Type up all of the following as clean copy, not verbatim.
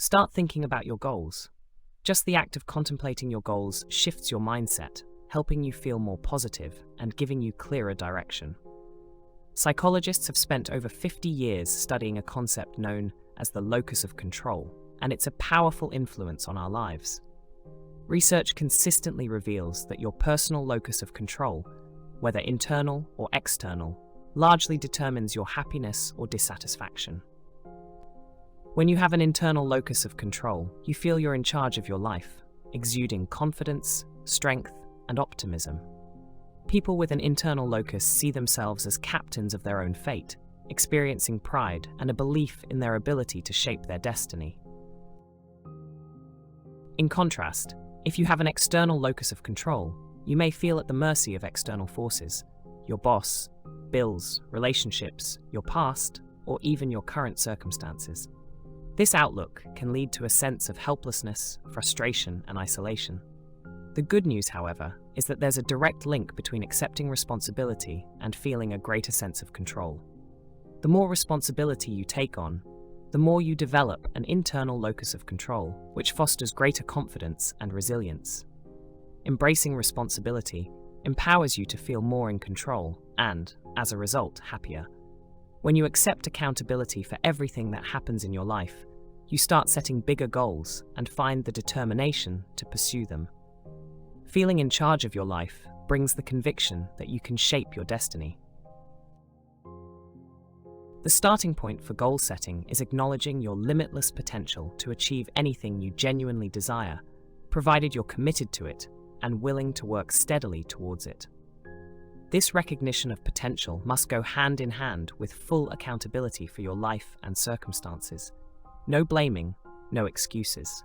Start thinking about your goals. Just the act of contemplating your goals shifts your mindset, helping you feel more positive and giving you clearer direction. Psychologists have spent over 50 years studying a concept known as the locus of control, and it's a powerful influence on our lives. Research consistently reveals that your personal locus of control, whether internal or external, largely determines your happiness or dissatisfaction. When you have an internal locus of control, you feel you're in charge of your life, exuding confidence, strength, and optimism. People with an internal locus see themselves as captains of their own fate, experiencing pride and a belief in their ability to shape their destiny. In contrast, if you have an external locus of control, you may feel at the mercy of external forces, your boss, bills, relationships, your past, or even your current circumstances. This outlook can lead to a sense of helplessness, frustration, and isolation. The good news, however, is that there's a direct link between accepting responsibility and feeling a greater sense of control. The more responsibility you take on, the more you develop an internal locus of control, which fosters greater confidence and resilience. Embracing responsibility empowers you to feel more in control and, as a result, happier. When you accept accountability for everything that happens in your life, you start setting bigger goals and find the determination to pursue them. Feeling in charge of your life brings the conviction that you can shape your destiny. The starting point for goal setting is acknowledging your limitless potential to achieve anything you genuinely desire, provided you're committed to it and willing to work steadily towards it. This recognition of potential must go hand in hand with full accountability for your life and circumstances. No blaming, no excuses.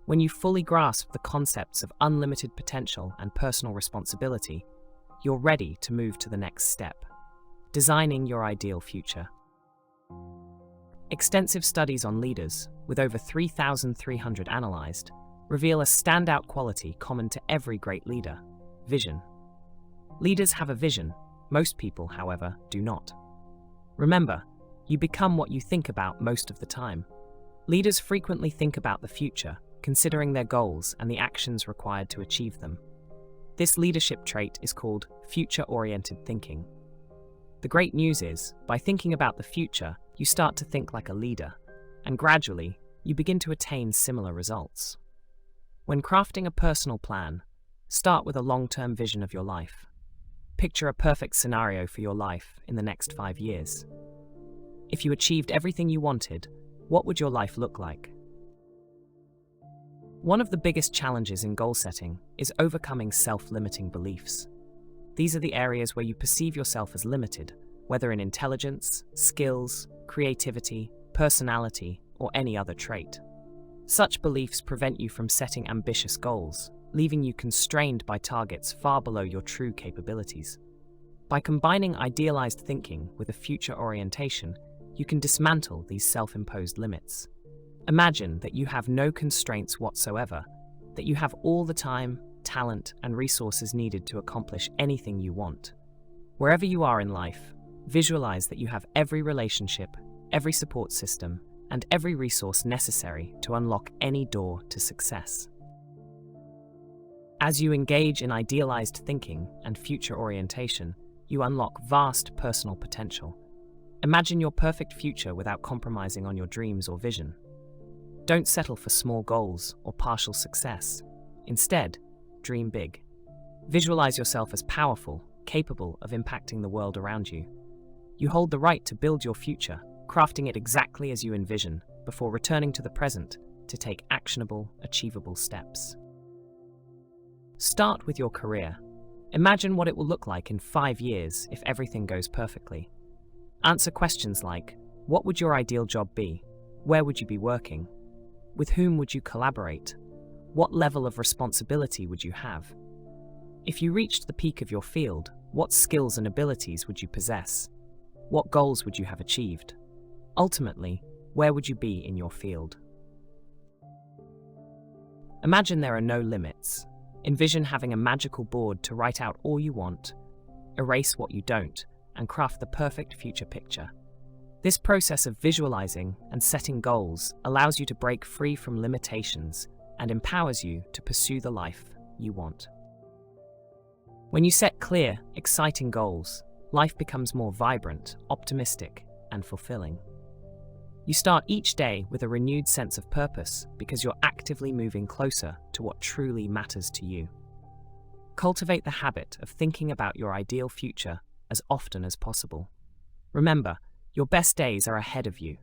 When you fully grasp the concepts of unlimited potential and personal responsibility, you're ready to move to the next step, designing your ideal future. Extensive studies on leaders, with over 3,300 analyzed, reveal a standout quality common to every great leader: vision. Leaders have a vision. Most people, however, do not. Remember, you become what you think about most of the time. Leaders frequently think about the future, considering their goals and the actions required to achieve them. This leadership trait is called future-oriented thinking. The great news is, by thinking about the future, you start to think like a leader, and gradually, you begin to attain similar results. When crafting a personal plan, start with a long-term vision of your life. Picture a perfect scenario for your life in the next 5 years. If you achieved everything you wanted, what would your life look like? One of the biggest challenges in goal setting is overcoming self-limiting beliefs. These are the areas where you perceive yourself as limited, whether in intelligence, skills, creativity, personality, or any other trait. Such beliefs prevent you from setting ambitious goals, leaving you constrained by targets far below your true capabilities. By combining idealized thinking with a future orientation, you can dismantle these self-imposed limits. Imagine that you have no constraints whatsoever, that you have all the time, talent, and resources needed to accomplish anything you want. Wherever you are in life, visualize that you have every relationship, every support system, and every resource necessary to unlock any door to success. As you engage in idealized thinking and future orientation, you unlock vast personal potential. Imagine your perfect future without compromising on your dreams or vision. Don't settle for small goals or partial success. Instead, dream big. Visualize yourself as powerful, capable of impacting the world around you. You hold the right to build your future, crafting it exactly as you envision, before returning to the present to take actionable, achievable steps. Start with your career. Imagine what it will look like in 5 years if everything goes perfectly. Answer questions like, what would your ideal job be? Where would you be working? With whom would you collaborate? What level of responsibility would you have? If you reached the peak of your field, what skills and abilities would you possess? What goals would you have achieved? Ultimately, where would you be in your field? Imagine there are no limits. Envision having a magical board to write out all you want, erase what you don't, and craft the perfect future picture. This process of visualizing and setting goals allows you to break free from limitations and empowers you to pursue the life you want. When you set clear, exciting goals, life becomes more vibrant, optimistic, and fulfilling. You start each day with a renewed sense of purpose because you're actively moving closer to what truly matters to you. Cultivate the habit of thinking about your ideal future as often as possible. Remember, your best days are ahead of you.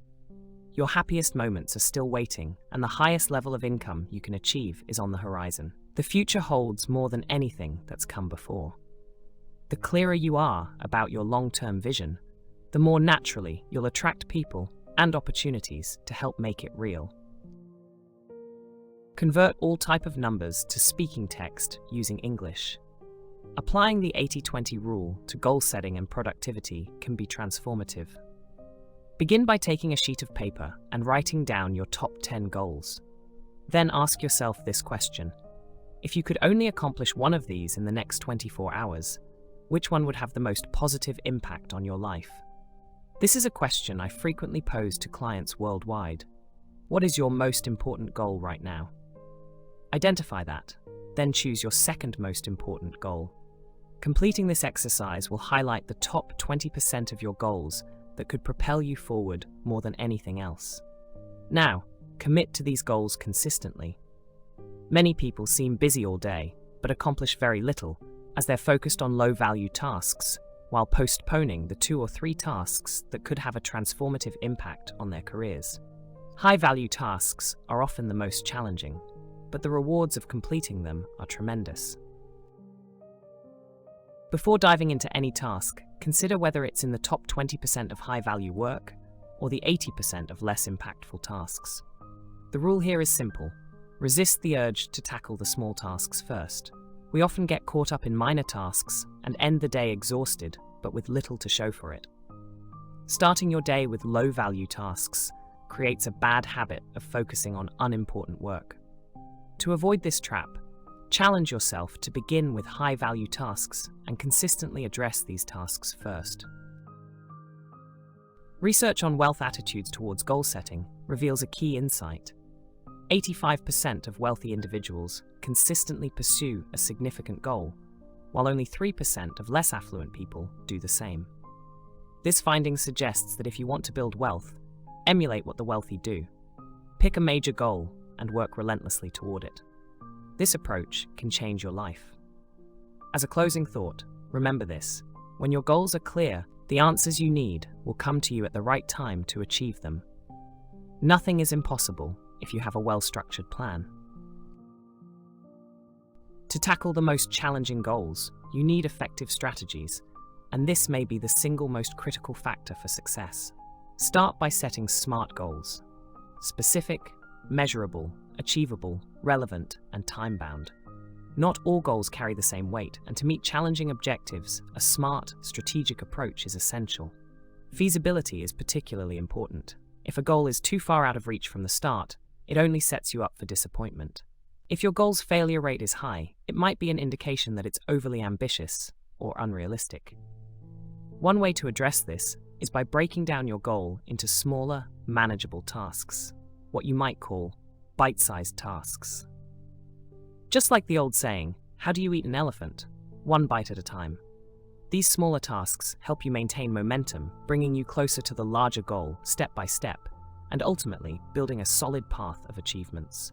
Your happiest moments are still waiting, and the highest level of income you can achieve is on the horizon. The future holds more than anything that's come before. The clearer you are about your long-term vision, the more naturally you'll attract people and opportunities to help make it real. Convert all type of numbers to speaking text using English. Applying the 80-20 rule to goal setting and productivity can be transformative. Begin by taking a sheet of paper and writing down your top 10 goals. Then ask yourself this question: if you could only accomplish one of these in the next 24 hours, which one would have the most positive impact on your life? This is a question I frequently pose to clients worldwide. What is your most important goal right now? Identify that, then choose your second most important goal. Completing this exercise will highlight the top 20% of your goals that could propel you forward more than anything else. Now, commit to these goals consistently. Many people seem busy all day, but accomplish very little, as they're focused on low-value tasks, while postponing the 2 or 3 tasks that could have a transformative impact on their careers. High-value tasks are often the most challenging, but the rewards of completing them are tremendous. Before diving into any task, consider whether it's in the top 20% of high-value work or the 80% of less impactful tasks. The rule here is simple: resist the urge to tackle the small tasks first. We often get caught up in minor tasks and end the day exhausted, but with little to show for it. Starting your day with low-value tasks creates a bad habit of focusing on unimportant work. To avoid this trap, challenge yourself to begin with high-value tasks and consistently address these tasks first. Research on wealth attitudes towards goal setting reveals a key insight. 85% of wealthy individuals consistently pursue a significant goal, while only 3% of less affluent people do the same. This finding suggests that if you want to build wealth, emulate what the wealthy do. Pick a major goal and work relentlessly toward it. This approach can change your life. As a closing thought, remember this: when your goals are clear, the answers you need will come to you at the right time to achieve them. Nothing is impossible if you have a well-structured plan. To tackle the most challenging goals, you need effective strategies, and this may be the single most critical factor for success. Start by setting SMART goals: specific, measurable, achievable, relevant, and time-bound. Not all goals carry the same weight, and to meet challenging objectives, a smart, strategic approach is essential. Feasibility is particularly important. If a goal is too far out of reach from the start, it only sets you up for disappointment. If your goal's failure rate is high, it might be an indication that it's overly ambitious or unrealistic. One way to address this is by breaking down your goal into smaller, manageable tasks, what you might call bite-sized tasks. Just like the old saying, how do you eat an elephant? One bite at a time. These smaller tasks help you maintain momentum, bringing you closer to the larger goal step by step, and ultimately building a solid path of achievements.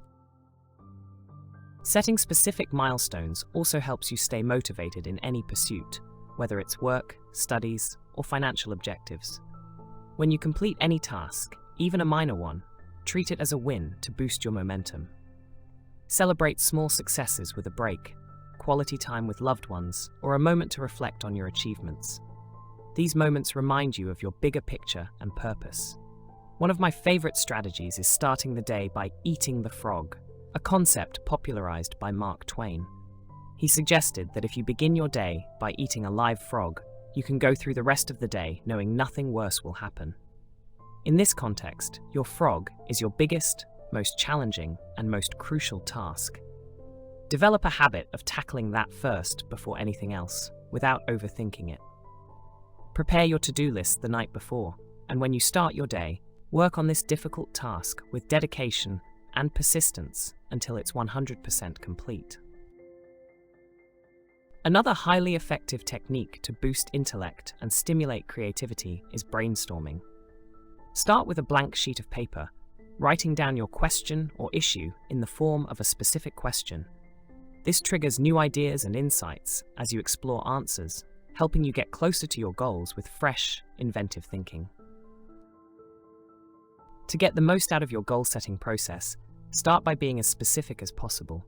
Setting specific milestones also helps you stay motivated in any pursuit, whether it's work, studies, or financial objectives. When you complete any task, even a minor one, treat it as a win to boost your momentum. Celebrate small successes with a break, quality time with loved ones, or a moment to reflect on your achievements. These moments remind you of your bigger picture and purpose. One of my favorite strategies is starting the day by eating the frog, a concept popularized by Mark Twain. He suggested that if you begin your day by eating a live frog, you can go through the rest of the day knowing nothing worse will happen. In this context, your frog is your biggest, most challenging, and most crucial task. Develop a habit of tackling that first before anything else, without overthinking it. Prepare your to-do list the night before, And when you start your day, work on this difficult task with dedication and persistence until it's 100% complete. Another highly effective technique to boost intellect and stimulate creativity is brainstorming. Start with a blank sheet of paper, writing down your question or issue in the form of a specific question. This triggers new ideas and insights as you explore answers, helping you get closer to your goals with fresh, inventive thinking. To get the most out of your goal-setting process, start by being as specific as possible.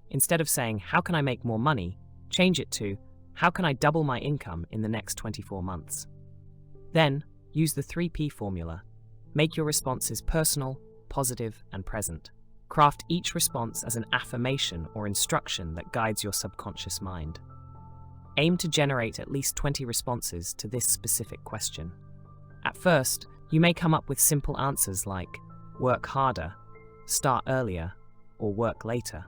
Instead of saying, "How can I make more money?" change it to, "How can I double my income in the next 24 months?" Then, use the 3P formula. Make your responses personal, positive, and present. Craft each response as an affirmation or instruction that guides your subconscious mind. Aim to generate at least 20 responses to this specific question. At first, you may come up with simple answers like, "Work harder," "Start earlier," or "Work later."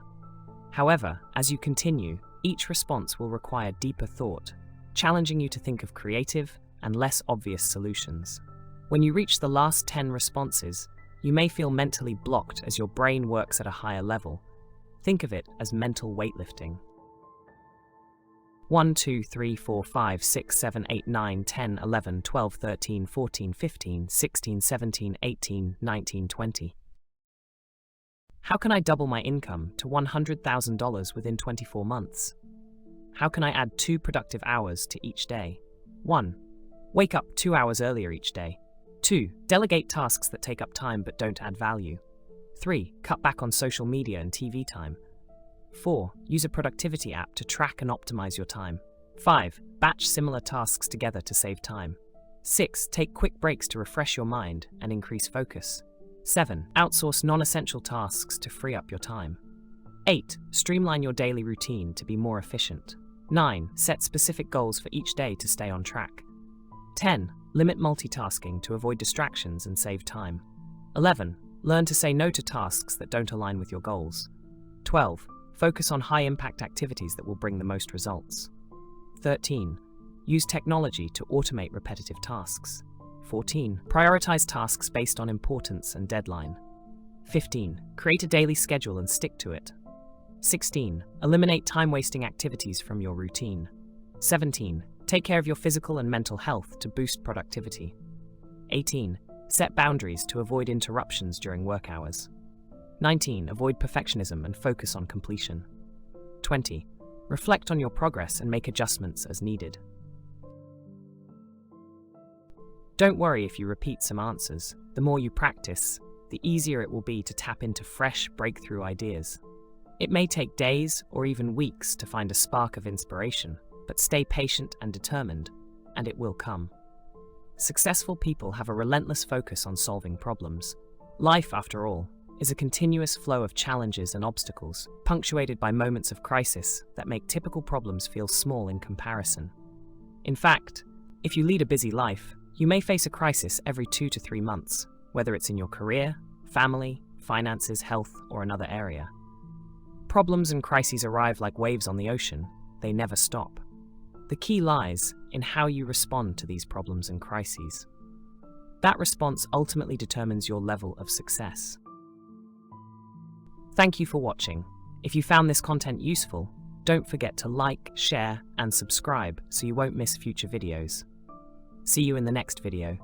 However, as you continue, each response will require deeper thought, challenging you to think of creative and less obvious solutions. When you reach the last 10 responses, you may feel mentally blocked as your brain works at a higher level. Think of it as mental weightlifting. 1, 2, 3, 4, 5, 6, 7, 8, 9, 10, 11, 12, 13, 14, 15, 16, 17, 18, 19, 20. How can I double my income to $100,000 within 24 months? How can I add 2 productive hours to each day? 1. Wake up 2 hours earlier each day. 2. Delegate tasks that take up time but don't add value. 3. Cut back on social media and TV time. 4. Use a productivity app to track and optimize your time. 5. Batch similar tasks together to save time. 6. Take quick breaks to refresh your mind and increase focus. 7. Outsource non-essential tasks to free up your time. 8. Streamline your daily routine to be more efficient. 9. Set specific goals for each day to stay on track. 10. Limit multitasking to avoid distractions and save time. 11. Learn to say no to tasks that don't align with your goals. 12. Focus on high-impact activities that will bring the most results. 13. Use technology to automate repetitive tasks. 14. Prioritize tasks based on importance and deadline. 15. Create a daily schedule and stick to it. 16. Eliminate time-wasting activities from your routine. 17. Take care of your physical and mental health to boost productivity. 18. Set boundaries to avoid interruptions during work hours. 19. Avoid perfectionism and focus on completion. 20. Reflect on your progress and make adjustments as needed. Don't worry if you repeat some answers. The more you practice, the easier it will be to tap into fresh, breakthrough ideas. It may take days or even weeks to find a spark of inspiration, but stay patient and determined, and it will come. Successful people have a relentless focus on solving problems. Life, after all, is a continuous flow of challenges and obstacles, punctuated by moments of crisis that make typical problems feel small in comparison. In fact, if you lead a busy life, you may face a crisis every 2 to 3 months, whether it's in your career, family, finances, health, or another area. Problems and crises arrive like waves on the ocean. They never stop. The key lies in how you respond to these problems and crises. That response ultimately determines your level of success. Thank you for watching. If you found this content useful, don't forget to like, share, and subscribe so you won't miss future videos. See you in the next video.